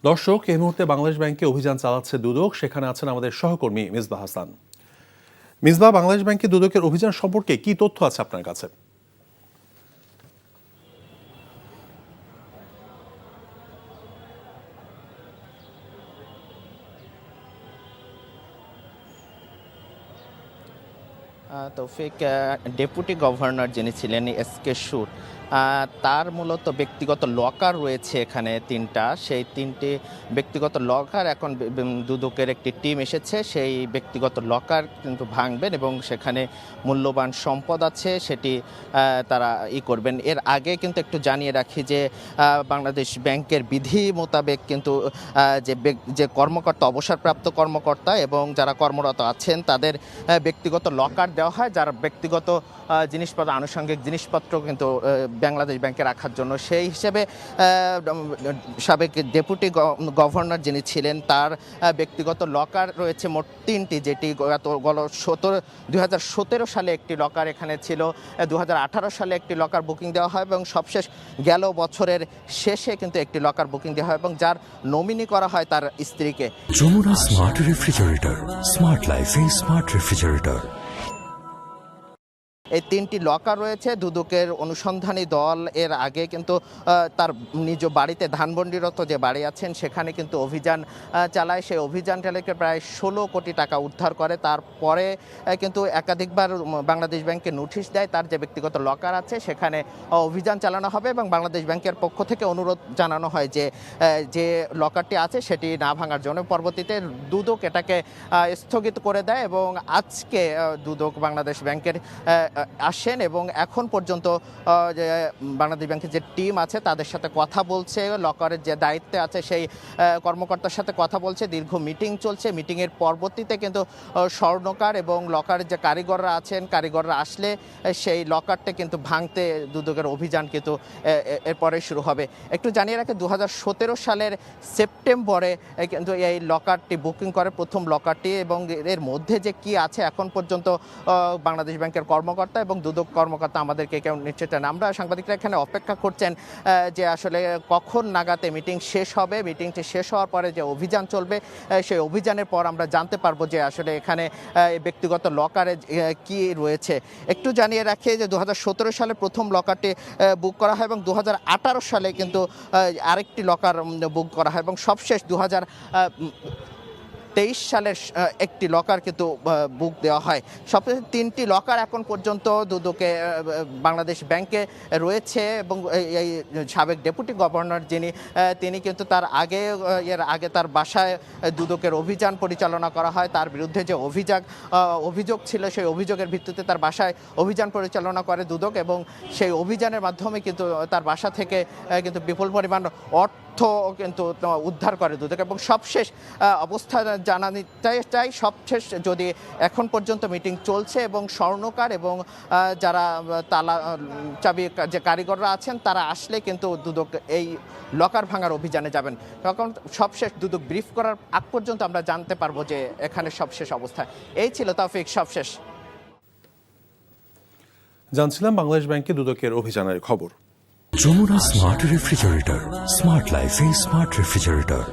দর্শক, এই মুহূর্তে বাংলাদেশ ব্যাংকে অভিযান চালাচ্ছে দুদক। সেখানে আছেন আমাদের সহকর্মী মিসবাহ হাসান। মিসবাহ, বাংলাদেশ ব্যাংকে দুদকের অভিযান সম্পর্কে কি তথ্য আছে আপনার কাছে? তৌফিক, ডেপুটি গভর্নর যিনি ছিলেন এস.কে. সুর, তার মূলত ব্যক্তিগত লকার রয়েছে এখানে তিনটা। সেই তিনটি ব্যক্তিগত লকার এখন দুদকের একটি টিম এসেছে, সেই ব্যক্তিগত লকার কিন্তু ভাঙবেন এবং সেখানে মূল্যবান সম্পদ আছে সেটি তারা করবেন। এর আগে কিন্তু একটু জানিয়ে রাখি যে বাংলাদেশ ব্যাংকের বিধি মোতাবেক কিন্তু যে কর্মকর্তা, অবসরপ্রাপ্ত কর্মকর্তা এবং যারা কর্মরত আছেন তাদের ব্যক্তিগত লকার দেওয়া হয়, যার ব্যক্তিগত জিনিসপত্র, আনুষঙ্গিক জিনিসপত্র কিন্তু বাংলাদেশ ব্যাংকে রাখার জন্য। সেই হিসেবে সাবেক ডেপুটি গভর্নর যিনি ছিলেন তার ব্যক্তিগত লকার রয়েছে মোট তিনটি, যেটি গত 2017 সালে একটি লকার এখানে ছিল, 2018 সালে একটি লকার বুকিং দেওয়া হয় এবং সবশেষ গেল বছরের শেষে কিন্তু একটি লকার বুকিং দেওয়া হয় এবং যার নমিনি করা হয় তার স্ত্রীকে। যমুনা স্মার্ট রেফ্রিজারেটর, স্মার্ট লাইফে স্মার্ট রেফ্রিজারেটর। এই তিনটি লকার রয়েছে। দুদকের অনুসন্ধানী দল এর আগে কিন্তু তার নিজ বাড়িতে, ধানমন্ডিরত যে বাড়ি আছেন সেখানে কিন্তু অভিযান চালায়। সেই অভিযান চালিয়ে প্রায় 16 কোটি টাকা উদ্ধার করে। তারপরে কিন্তু একাধিকবার বাংলাদেশ ব্যাংকে নোটিশ দেয়, তার যে ব্যক্তিগত লকার আছে সেখানে অভিযান চালানো হবে এবং বাংলাদেশ ব্যাংকের পক্ষ থেকে অনুরোধ জানানো হয় যে লকারটি আছে সেটি না ভাঙার জন্য। পরবর্তীতে দুদক এটাকে স্থগিত করে দেয় এবং আজকে দুদক বাংলাদেশ ব্যাংকের আসেন এবং এখন পর্যন্ত যে বাংলাদেশ ব্যাংকের যে টিম আছে তাদের সাথে কথা বলছে, লকারের যে দায়িত্বে আছে সেই কর্মকর্তার সাথে কথা বলছে। দীর্ঘ মিটিং চলছে। মিটিংয়ের পরবর্তীতে কিন্তু স্বর্ণকার এবং লকারের যে কারিগররা আছেন, কারিগররা আসলে সেই লকারটা কিন্তু ভাঙতে দুদকের অভিযান কিন্তু এরপরে শুরু হবে। একটু জানিয়ে রাখি, 2017 সালের সেপ্টেম্বরে কিন্তু এই লকারটি বুকিং করে, প্রথম লকারটি, এবং এর মধ্যে যে কি আছে এখন পর্যন্ত বাংলাদেশ ব্যাংকের কর্মকর্তা এবং দুদক কর্মকর্তা আমাদেরকে কেউ নিশ্চিত না। আমরা সাংবাদিকরা এখানে অপেক্ষা করছেন যে আসলে কখন নাগাদে মিটিং শেষ হবে। মিটিংটি শেষ হওয়ার পরে যে অভিযান চলবে সেই অভিযানের পর আমরা জানতে পারবো যে আসলে এখানে ব্যক্তিগত লকারে কি রয়েছে। একটু জানিয়ে রাখি যে 2017 সালে প্রথম লকারটি বুক করা হয় এবং 2018 সালে কিন্তু আরেকটি লকার বুক করা হয় এবং সবশেষ 2023 সালের একটি লকার কিন্তু বুক দেওয়া হয়। সবশেষ তিনটি লকার এখন পর্যন্ত দুদকে বাংলাদেশ ব্যাংকে রয়েছে এবং এই সাবেক ডেপুটি গভর্নর যিনি, তিনি কিন্তু এর আগে তার বাসায় দুদকের অভিযান পরিচালনা করা হয়। তার বিরুদ্ধে যে অভিযোগ ছিল সেই অভিযোগের ভিত্তিতে তার বাসায় অভিযান পরিচালনা করে দুদক এবং সেই অভিযানের মাধ্যমে কিন্তু তার বাসা থেকে কিন্তু বিপুল পরিমাণ অর্থ কিন্তু উদ্ধার করে দুদক এবং সবশেষ অবস্থা জানাতে চাই। সবশেষ যদি এখন পর্যন্ত মিটিং চলছে এবং স্বর্ণকার এবং যারা চাবি যে কারিগররা আছেন তারা আসলে কিন্তু দুদক এই লকার ভাঙার অভিযানে যাবেন। তখন সবশেষ দুদক ব্রিফ করার আগ পর্যন্ত আমরা জানতে পারবো যে এখানে সবশেষ অবস্থা। এই ছিল তৌফিক সবশেষ। জানছিলাম বাংলাদেশ ব্যাংকে দুদকের অভিযানের খবর। যমুনা স্মার্ট রেফ্রিজারেটর, স্মার্ট লাইফে স্মার্ট রেফ্রিজারেটর।